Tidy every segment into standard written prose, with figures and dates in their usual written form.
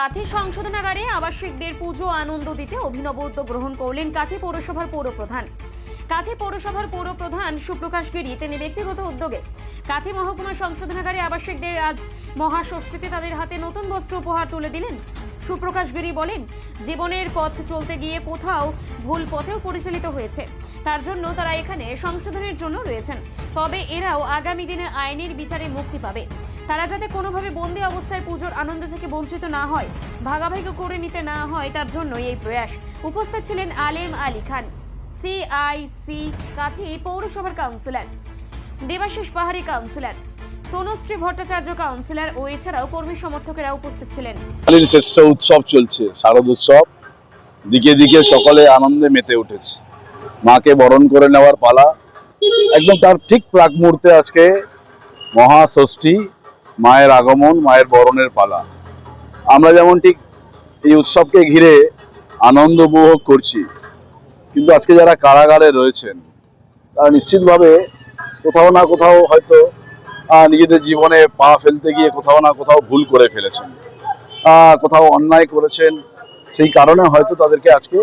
কাঁথি সংশোধনাগারে আবাসিকদের পুজো আনন্দ দিতে অভিনব উদ্যোগ গ্রহণ করলেন কাঁথি পৌরসভার পৌরপ্রধান। কাঁথি পৌরসভার পৌরপ্রধান সুপ্রকাশ গিরি তিনি ব্যক্তিগত উদ্যোগে কাঁথি মহকুমা সংশোধনাগারে আবাসিকদের আজ মহাষষ্ঠীতে তাদের হাতে নতুন বস্ত্র উপহার তুলে দিলেন। সুপ্রকাশ গিরি বলেন, জীবনের পথ চলতে গিয়ে কোথাও ভুল পথেও পরিচালিত হয়েছে, তার জন্য তারা এখানে সংশোধনের জন্য রয়েছেন। তবে এরাও আগামী দিনে আইনের বিচারে মুক্তি পাবে। তারা যাতে কোনোভাবে বন্দী অবস্থায় পুজোর আনন্দ থেকে বঞ্চিত না হয়, ভাগাভাগি করে নিতে না হয়, তার জন্যই এই প্রয়াস। উপস্থিত ছিলেন আলেম আলী খান, CIC কাঁথি পৌরসভার কাউন্সিলর, দেবাশিস পাহাড়ি কাউন্সিলর, তনুশ্রী ভট্টাচার্য কাউন্সিলর ও এছাড়াও কর্মী সমর্থকেরা উপস্থিত ছিলেন। শ্রেষ্ঠ উৎসব চলছে, শারদ উৎসব। দিকে দিকে সকলে আনন্দে মেতে উঠেছে। মাকে বরণ করে নেওয়ার পালা। একদম তার ঠিক প্রাক মুহূর্তে আজকে মহাষষ্ঠী, মায়ের আগমন, মায়ের বরণের পালা। আমরা যেমন ঠিক এই উৎসবকে ঘিরে আনন্দ উপভোগ করছি, কিন্তু আজকে যারা কারাগারে রয়েছেন তারা নিশ্চিতভাবে কোথাও না কোথাও হয়তো নিজেদের জীবনে পা ফেলতে গিয়ে কোথাও না কোথাও ভুল করে ফেলেছেন, কোথাও অন্যায় করেছেন। সেই কারণে হয়তো তাদেরকে আজকে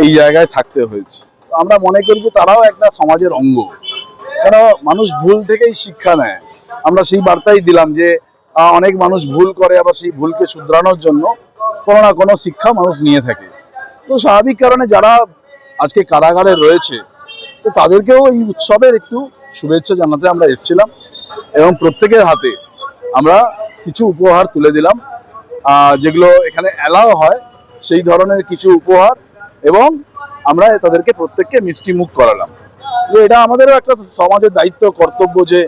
এই জায়গায় থাকতে হয়েছে। আমরা মনে করি যে তারাও একটা সমাজের অঙ্গ, কেন মানুষ ভুল থেকেই শিক্ষা নেয়। আমরা সেই বার্তাই দিলাম যে অনেক মানুষ ভুল করে, আবার সেই ভুলকে শুধরানোর জন্য কোনো না কোনো শিক্ষা মানুষ নিয়ে থাকে। তো স্বাভাবিক কারণে যারা আজকে কারাগারে রয়েছে, তো তাদেরকেও এই উৎসবের একটু শুভেচ্ছা জানাতে আমরা এসেছিলাম এবং প্রত্যেকের হাতে আমরা কিছু উপহার তুলে দিলাম, যেগুলো এখানে অ্যালাও হয় সেই ধরনের কিছু উপহার, এবং আমরা তাদেরকে প্রত্যেককে মিষ্টি মুখ করালাম। যে এটা আমাদেরও একটা সমাজের দায়িত্ব, কর্তব্য যে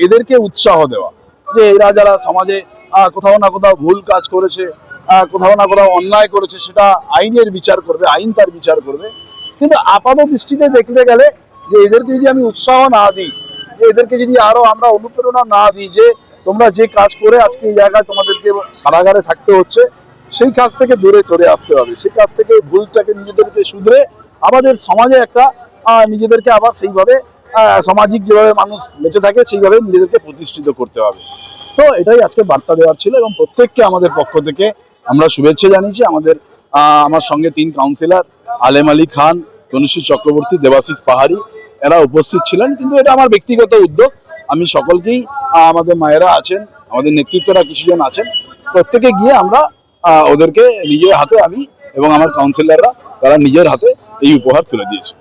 এদেরকে উৎসাহ দেওয়া, যে এরা যারা সমাজে কোথাও না কোথাও ভুল কাজ করেছে, কোথাও না কোথাও অন্যায় করেছে, সেটা আইনের বিচার করবে, আইন তার বিচার করবে। কিন্তু আপাত দৃষ্টিতে দেখতে গেলে যে এদেরকে যদি আমি উৎসাহ না দিই, যে এদেরকে যদি আরো আমরা অনুপ্রেরণা না দিই যে তোমরা যে কাজ করে আজকে এই জায়গায় তোমাদেরকে কারাগারে থাকতে হচ্ছে, সেই কাজ থেকে দূরে সরে আসতে হবে। সেই কাজ থেকে ভুলটাকে নিজেদেরকে শুধরে আমাদের সমাজে একটা নিজেদেরকে আবার সেইভাবে সামাজিক যেভাবে মানুষ বেঁচে থাকে সেইভাবে নিজেদেরকে প্রতিষ্ঠিত করতে হবে। তো এটাই আজকে বার্তা দেওয়ার ছিল এবং প্রত্যেককে আমাদের পক্ষ থেকে আমরা শুভেচ্ছা জানিয়েছি। আমার সঙ্গে 3 কাউন্সিলর আলেম আলী খান, তনুশ্রী চক্রবর্তী, দেবাশিস পাহাড়ি এরা উপস্থিত ছিলেন। কিন্তু এটা আমার ব্যক্তিগত উদ্যোগ। আমি সকলকেই, আমাদের মায়েরা আছেন, আমাদের নেতৃত্বরা কিছুজন আছেন, প্রত্যেকে গিয়ে আমরা ওদেরকে নিজের হাতে, আমি এবং আমার কাউন্সিলররা তারা নিজের হাতে এই উপহার তুলে দিয়েছে।